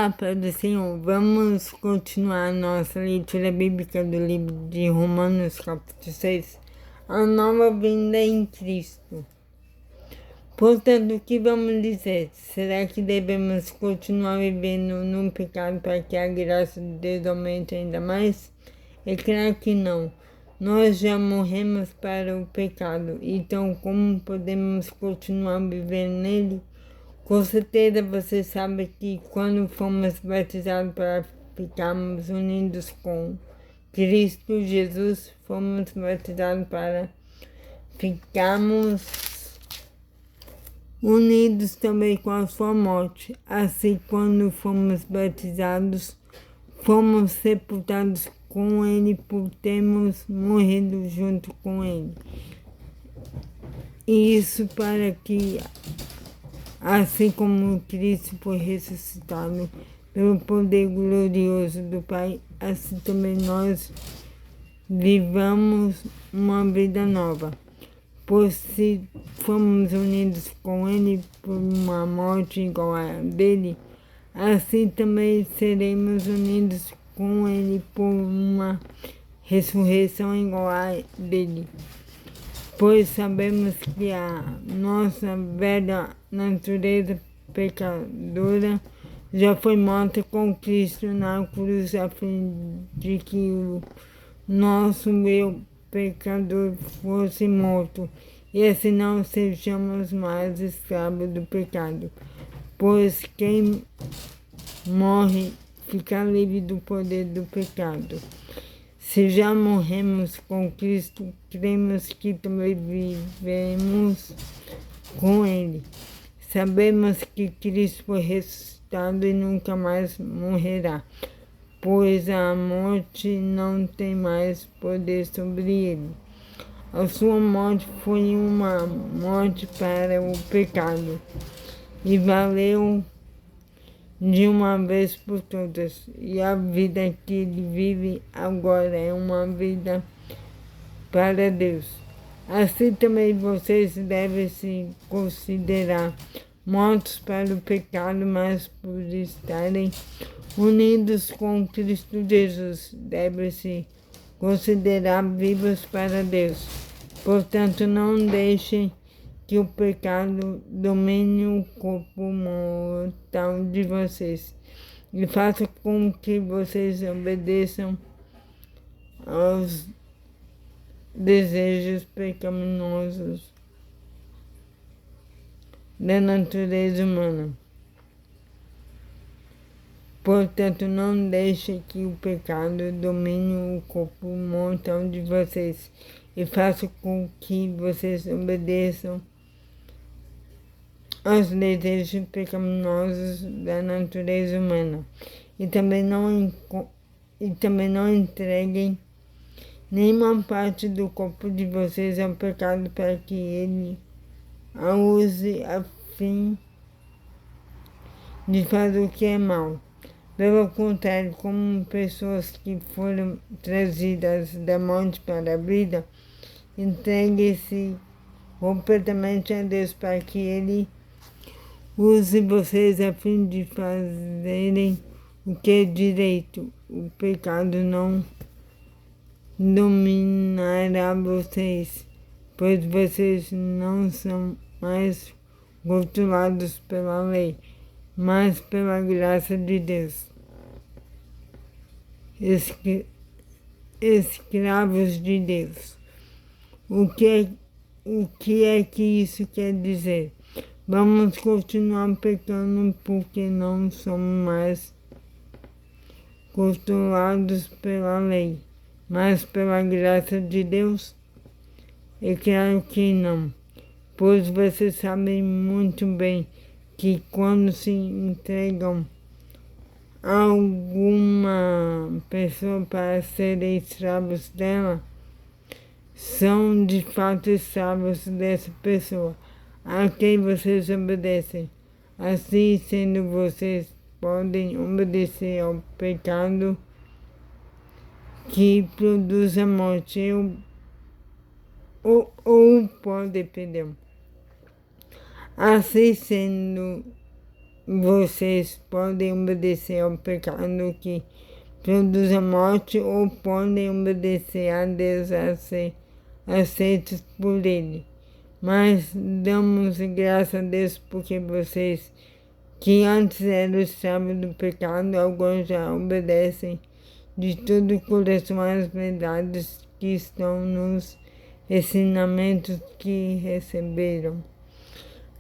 Olá, Pai do Senhor. Vamos continuar nossa leitura bíblica do livro de Romanos, capítulo 6, a nova vinda em Cristo. Portanto, o que vamos dizer? Será que devemos continuar vivendo no pecado para que a graça de Deus aumente ainda mais? É claro que não. Nós já morremos para o pecado, então como podemos continuar vivendo nele? Com certeza você sabe que quando fomos batizados para ficarmos unidos com Cristo Jesus, fomos batizados para ficarmos unidos também com a sua morte. Assim, quando fomos batizados, fomos sepultados com ele por termos morrido junto com ele. E isso para que, assim como Cristo foi ressuscitado pelo poder glorioso do Pai, assim também nós vivamos uma vida nova. Pois se fomos unidos com Ele por uma morte igual a dele, assim também seremos unidos com Ele por uma ressurreição igual a dele. Pois sabemos que a nossa velha natureza pecadora já foi morta com Cristo na cruz, a fim de que o nosso eu pecador fosse morto, e assim não sejamos mais escravos do pecado. Pois quem morre fica livre do poder do pecado. Se já morremos com Cristo, cremos que também vivemos com Ele. Sabemos que Cristo foi ressuscitado e nunca mais morrerá, pois a morte não tem mais poder sobre ele. A sua morte foi uma morte para o pecado e valeu de uma vez por todas, e a vida que ele vive agora é uma vida para Deus. Assim também vocês devem se considerar mortos para o pecado, mas por estarem unidos com Cristo Jesus, devem se considerar vivos para Deus. Portanto, não deixem que o pecado domine o corpo mortal de vocês e faça com que vocês obedeçam aos desejos pecaminosos da natureza humana. Portanto, não deixe que o pecado domine o corpo mortal de vocês e faça com que vocês obedeçam aos desejos pecaminosos da natureza humana, e também não entreguem nenhuma parte do corpo de vocês ao pecado para que ele a use a fim de fazer o que é mal. Pelo contrário, como pessoas que foram trazidas da morte para a vida, entregue-se completamente a Deus para que Ele use vocês a fim de fazerem o que é direito. O pecado não dominará vocês, pois vocês não são mais controlados pela lei, mas pela graça de Deus. Escravos de Deus. O que é que isso quer dizer? Vamos continuar pecando porque não somos mais controlados pela lei, mas pela graça de Deus? É claro que não, pois vocês sabem muito bem que quando se entregam a alguma pessoa para serem escravos dela, são de fato escravos dessa pessoa a quem vocês obedecem. Assim sendo, vocês podem obedecer ao pecado que produz a morte, ou pode, perdão. Assim sendo, vocês podem obedecer ao pecado que produz a morte ou podem obedecer a Deus a ser aceitos por Ele. Mas damos graças a Deus porque vocês, que antes eram escravos do pecado, agora já obedecem de todo o coração às verdades que estão nos ensinamentos que receberam.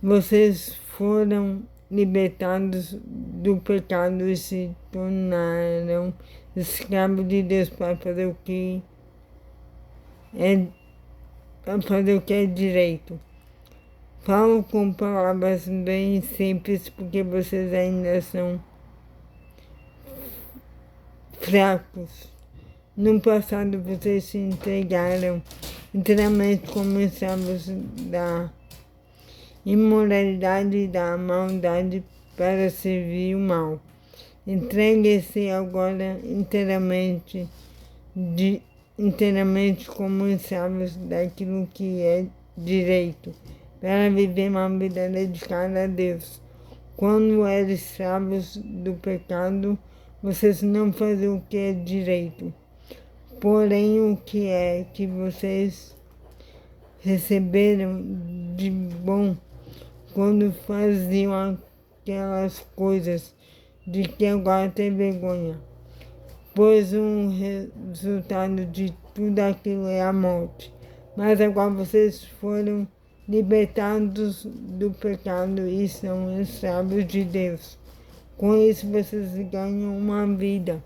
Vocês foram libertados do pecado e se tornaram escravos de Deus para fazer o que é direito. Falo com palavras bem simples porque vocês ainda são fracos. No passado vocês se entregaram inteiramente como escravos da imoralidade e da maldade para servir o mal. Entregue-se agora inteiramente como escravos daquilo que é direito, para viver uma vida dedicada a Deus. Quando eram escravos do pecado, vocês não faziam o que é direito. Porém, o que é que vocês receberam de bom quando faziam aquelas coisas de que agora tem vergonha? Pois o resultado de tudo aquilo é a morte. Mas agora vocês foram libertados do pecado e são escravos de Deus. Com isso vocês ganham uma vida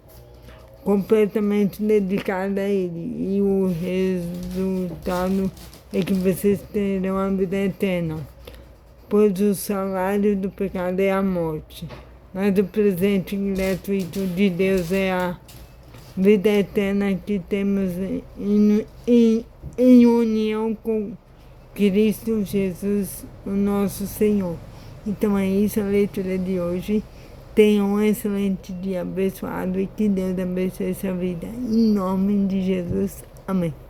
completamente dedicada a Ele, e o resultado é que vocês terão a vida eterna, pois o salário do pecado é a morte, mas o presente gratuito de Deus é a vida eterna que temos em união com Cristo Jesus, o nosso Senhor. Então é isso a leitura de hoje. Tenha um excelente dia abençoado e que Deus abençoe sua vida. Em nome de Jesus. Amém.